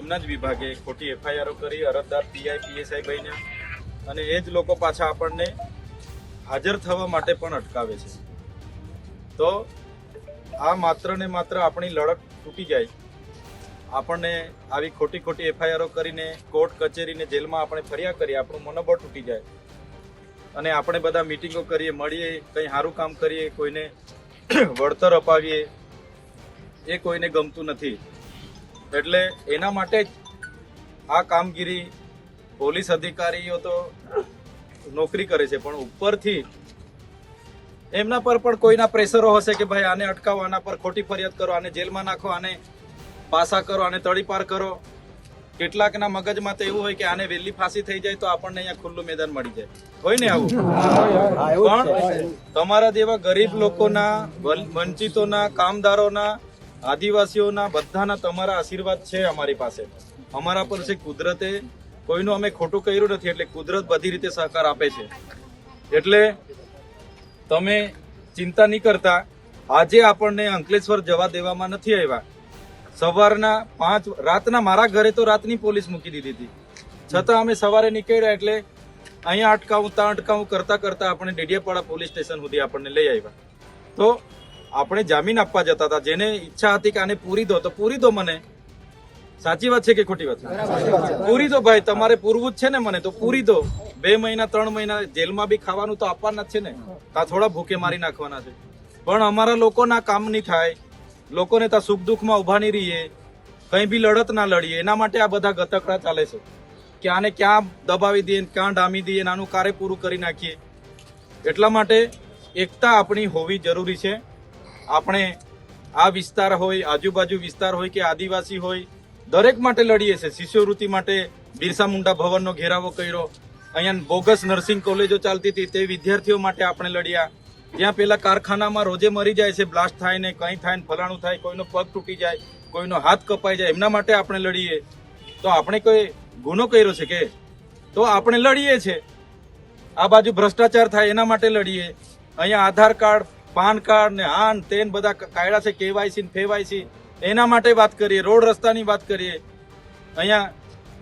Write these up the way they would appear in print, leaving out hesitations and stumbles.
એમના જ વિભાગે ખોટી FIR કરી અરજદાર PI PSI બન્યા અને એ જ લોકો પાછા આપણને હાજર થવા માટે પણ અટકાવે છે. તો આ માત્ર ને માત્ર આપણી લડત તૂટી જાય, આપણને આવી ખોટી FIR કરીને કોર્ટ કચેરીને જેલમાં આપણે ફર્યા કરીએ, આપણું મનોબળ તૂટી જાય અને આપણે બધા મીટિંગો કરીએ, મળીએ, કંઈ સારું કામ કરીએ, કોઈને વળતર અપાવીએ, એ કોઈને ગમતું નથી. એટલે એના માટે જ આ કામગીરી પોલીસ અધિકારીઓ તો નોકરી કરે છે, પણ ઉપરથી એમના પર પણ કોઈના પ્રેશરો હશે કે ભાઈ આને અટકાવો, આના પર ખોટી ફરિયાદ કરો, આને જેલમાં નાખો, આને પાસા કરો, આને તડીપાર કરો. કેટલાકના મગજમાં તો એવું હોય કે આને વહેલી ફાંસી થઈ જાય તો આપણને અહીંયા ખુલ્લું મેદાન મળી જાય. હોય ને આવું? પણ તમારા જેવા ગરીબ લોકોના, વંચિતોના, કામદારોના, આદિવાસીઓના બધાના તમારા આશીર્વાદ છે અમારી પાસે. અમારા પર છે કુદરતે, કોઈનું અમે ખોટું કર્યું નથી, એટલે કુદરત બધી રીતે સહકાર આપે છે. એટલે તમે ચિંતા નહીં કરતા. આજે આપણને અંકલેશ્વર જવા દેવામાં નથી આવ્યા. સવારના 5 રાતના મારા ઘરે તો રાતની પોલીસ મૂકી દીધી હતી, છતાં અમે સવારે નીકળ્યા એટલે અહીંયા અટકાવું ત્યાં અટકાવું કરતા કરતા આપણે ડેડિયાપાડા પોલીસ સ્ટેશન સુધી આપણને લઈ આવ્યા. તો આપણે જામીન આપવા જતા હતા, જેને ઈચ્છા હતી કે આને પૂરી દો તો પૂરી દો મને. સાચી વાત છે કે ખોટી વાત? પૂરી દો ભાઈ, તમારે પૂરવું જ છે ને મને, તો પૂરી દો. 2 મહિના 3 મહિના જેલમાં બી ખાવાનું તો આપવાના જ છે ને, ત્યાં થોડા ભૂખે મારી નાખવાના છે. પણ અમારા લોકોના કામ નહીં થાય, લોકોને ત્યાં સુખ દુઃખમાં ઉભા નહીં રહીએ, કંઈ બી લડત ના લડીએ, એના માટે આ બધા ગતકડા ચાલે છે કે આને ક્યાં દબાવી દઈએ, ક્યાં ડામી દઈએ, આનું કાર્ય પૂરું કરી નાખીએ. એટલા માટે એકતા આપણી હોવી જરૂરી છે. આપણે આ વિસ્તાર હોય, આજુબાજુ વિસ્તાર હોય કે આદિવાસી હોય, દરેક માટે લડીએ છીએ. શિષ્યવૃત્તિ માટે બિરસા મુંડા ભવનનો ઘેરાવો કર્યો, અહીંયા બોગસ નર્સિંગ કોલેજો ચાલતી હતી તે વિદ્યાર્થીઓ માટે આપણે લડ્યા. ત્યાં પેલા કારખાનામાં રોજે મરી જાય છે, બ્લાસ્ટ થાય ને કંઈ થાય ને ફલાણું થાય, કોઈનો પગ તૂટી જાય, કોઈનો હાથ કપાઈ જાય, એમના માટે આપણે લડીએ. તો આપણે કોઈ ગુનો કર્યો છે કે? તો આપણે લડીએ છીએ. આ બાજુ ભ્રષ્ટાચાર થાય એના માટે લડીએ. અહીંયા આધાર કાર્ડ, પાન કાર્ડ ને આન તેન બધા કાયદા છે, KYC ને ફેવાયસી, એના માટે વાત કરીએ. રોડ રસ્તાની વાત કરીએ. અહીંયા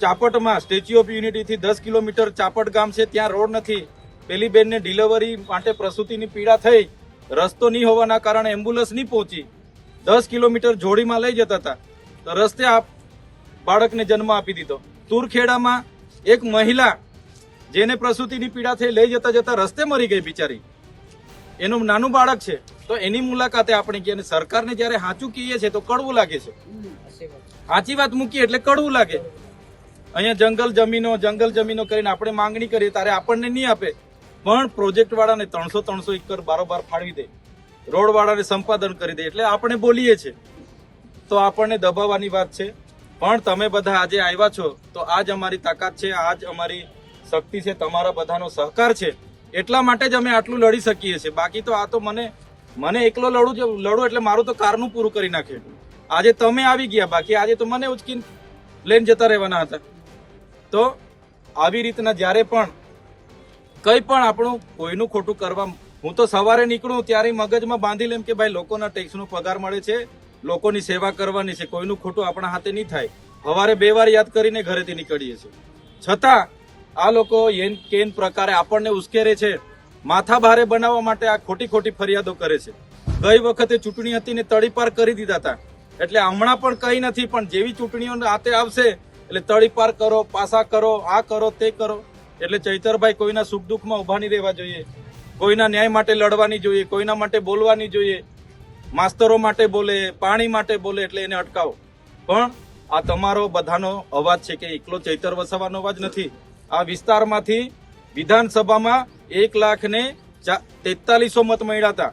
ચાપટમાં સ્ટેચ્યુ ઓફ યુનિટીથી 10 કિલોમીટર ચાપટ ગામ છે, ત્યાં રોડ નથી. પેલી બેનને ડિલિવરી માટે પ્રસૂતિની પીડા થઈ, રસ્તો નહીં હોવાના કારણે એમ્બ્યુલન્સ નહીં પહોંચી, 10 કિલોમીટર જોડીમાં લઈ જતા હતા, તો રસ્તે બાળકને જન્મ આપી દીધો. તુરખેડામાં એક મહિલા જેને પ્રસૂતિની પીડા થઈ, લઈ જતા જતા રસ્તે મરી ગઈ બિચારી, એનું નાનું બાળક છે. તો એની મુલાકાતે આપણે કહીએ. સરકારને જયારે સાચું કહીએ છીએ તો કડવું લાગે છે, સાચી વાત મૂકીએ એટલે કડવું લાગે. અહીંયા જંગલ જમીનો કરીને આપણે માંગણી કરીએ ત્યારે આપણને નહીં આપે, પણ પ્રોજેક્ટ વાળાને 300 એકર બારોબાર ફાળવી દે, રોડ વાળાને સંપાદન કરી દે, એટલે આપણે બોલીએ છીએ. તો આપણને દબાવવાની વાત છે. પણ તમે બધા આજે આવ્યા છો તો આજ અમારી તાકાત છે, આજ અમારી શક્તિ છે, તમારા બધાનો સહકાર છે. એટલા માટે જ અમે આટલું લડી શકીએ છીએ. બાકી તો આ તો મને એકલો લડું એટલે મારું તો કારનું પૂરું કરી નાખે. આજે તમે આવી ગયા, બાકી આજે તો મને ઉચકીને લઈને જતા રહેવાના હતા. તો આવી રીતના જ્યારે પણ કંઈ પણ આપણું કોઈનું ખોટું કરવા, હું તો સવારે નીકળું ત્યારે મગજમાં બાંધી લેમ કે ભાઈ લોકોના ટેક્સનો પગાર મળે છે, લોકોની સેવા કરવાની છે, કોઈનું ખોટું આપણા હાથે નહીં થાય. સવારે 2 વાર યાદ કરીને ઘરેથી નીકળીએ છીએ. છતાં આ લોકો કેન પ્રકારે આપણને ઉશ્કેરે છે, માથા ભારે બનાવવા માટે આ ખોટી ફરિયાદો કરે છે. ગઈ વખતે ચૂંટણી હતી ને તડીપાર કરી દીધા હતા, એટલે હમણાં પણ કંઈ નથી. પણ જેવી ચૂંટણીઓ હાથે આવશે એટલે તડીપાર કરો, પાસા કરો, આ કરો, તે કરો. એટલે ચૈતરભાઈ કોઈના સુખ દુઃખમાં ઉભા નહીં રહેવા જોઈએ, કોઈના ન્યાય માટે લડવાની જોઈએ, કોઈના માટે બોલવાની જોઈએ. માસ્તરો માટે બોલે, પાણી માટે બોલે, એટલે એને અટકાવો. પણ આ તમારો બધાનો અવાજ છે કે એકલો ચૈતર વસાવાનો અવાજ નથી. આ વિસ્તારમાંથી વિધાનસભામાં 1,43,000 મત મળ્યા હતા,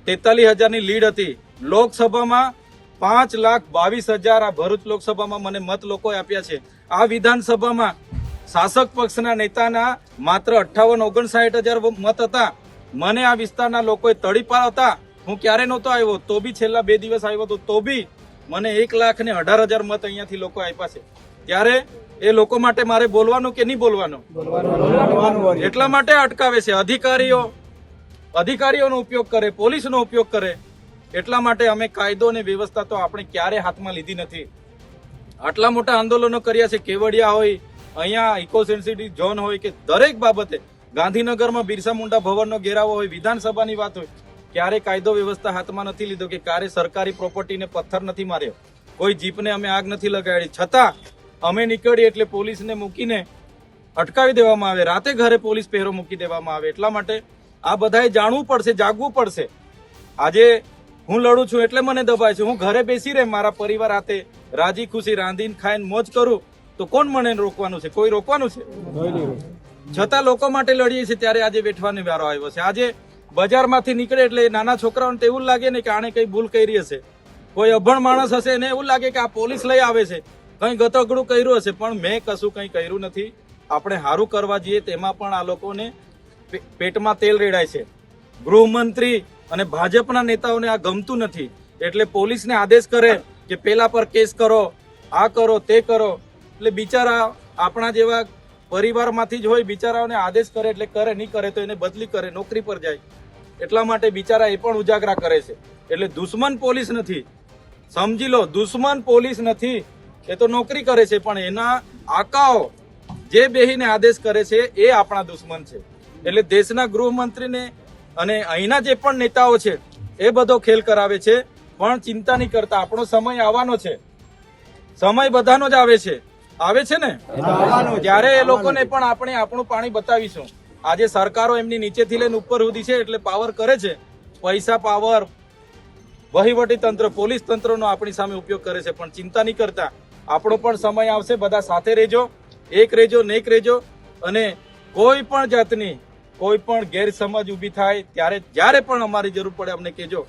43,000ની લીડ હતી. લોકસભામાં 5,22,000 આ ભરૂચ લોકસભામાં મને મત લોકોએ આપ્યા છે. આ વિધાનસભામાં શાસક પક્ષના નેતાના માત્ર 58-59,000 મત હતા. મને આ વિસ્તારના લોકોએ તડીપાર હતા. હું ક્યારે નહોતો આવ્યો, તો બી છેલ્લા 2 દિવસ આવ્યો હતો, તો બી મને 1,18,000 મત અહીંયાથી લોકો આપ્યા છે. ત્યારે એ લોકો માટે મારે બોલવાનું કે નહીં બોલવાનું? એટલા માટે અટકાવે છે. અધિકારીઓનો ઉપયોગ કરે, પોલીસનો ઉપયોગ કરે. એટલા માટે અમે કાયદો અને વ્યવસ્થા તો આપણે ક્યારે હાથમાં લીધી નથી. આટલા મોટા આંદોલનો કર્યા છે, કેવડિયા હોય, અહીંયા ઇકો સેન્સિટિવ ઝોન હોય કે દરેક બાબતે, ગાંધીનગરમાં બિરસા મુંડા ભવનનો ઘેરાવો હોય, વિધાનસભાની વાત હોય, ક્યારે કાયદો વ્યવસ્થા હાથમાં નથી લીધો કે ક્યારે સરકારી પ્રોપર્ટીને પથ્થર નથી માર્યો, કોઈ જીપને અમે આગ નથી લગાડી, છતાં અમે નીકળીએ એટલે પોલીસને મૂકીને અટકાવી દેવામાં આવે, રાતે ઘરે પોલીસ પહેરો મૂકી દેવામાં આવે. એટલા માટે આ બધાએ જાણવું પડશે, જાગવું પડશે. આજે હું લડું છું એટલે મને દબાય છે, હું ઘરે બેસી રહે મારા પરિવાર હાથે રાજી ખુશી રાંધીને ખાઈને મોજ કરું તો કોણ મને રોકવાનું છે? કોઈ રોકવાનું છે? છતાં લોકો માટે લડીએ છીએ ત્યારે આજે વેઠવાનો વારો આવ્યો છે. આજે બજારમાંથી નીકળે એટલે નાના છોકરાઓને તો એવું લાગે ને કે આને કઈ ભૂલ કરી હશે, કોઈ અભણ માણસ હશે એને એવું લાગે કે આ પોલીસ લઈ આવે છે, કઈ ગતગડું કર્યું હશે, પણ મેં કશું કઈ કર્યું નથી. આપણે સારું કરવા જઈએ તેમાં પણ આ લોકોને પેટમાં તેલ રેડાય છે. ગૃહમંત્રી અને ભાજપના નેતાઓને આ ગમતું નથી એટલે પોલીસને આદેશ કરે કે પેલા પર કેસ કરો, આ કરો, તે કરો. એટલે બિચારા આપણા જેવા પરિવારમાંથી જ હોય, બિચારાઓને આદેશ કરે એટલે કરે, નહીં કરે તો એને બદલી કરે, નોકરી પર જાય. એટલા માટે બિચારા એ પણ ઉજાગરા કરે છે. એટલે દુશ્મન પોલીસ નથી, સમજી લો, દુશ્મન પોલીસ નથી, એ તો નોકરી કરે છે, પણ એના આકાઓ જે બેહીને આદેશ કરે છે એ આપણા દુશ્મન છે. એટલે દેશના ગૃહમંત્રીને અને અહીંના જે પણ નેતાઓ છે એ બધો ખેલ કરાવે છે, પણ ચિંતા નહીં કરતા. આપણો સમય આવવાનો છે, સમય બધાનો જ આવે છે ને, ત્યારે એ લોકોને પણ આપણે આપણું પાણી બતાવીશું. આજે સરકારો એમની નીચેથી લઈને ઉપર સુધી છે એટલે પાવર કરે છે, પૈસા, પાવર, વહીવટી તંત્ર, પોલીસ તંત્રનો આપણી સામે ઉપયોગ કરે છે, પણ ચિંતા નહીં કરતા. આપણો પણ સમય આવશે, બધા સાથે રહેજો, એક રહેજો, નેક રહેજો. અને કોઈ પણ જાતની કોઈ પણ ગેરસમજ ઊભી થાય ત્યારે જ્યારે પણ અમારી જરૂર પડે અમને કહેજો.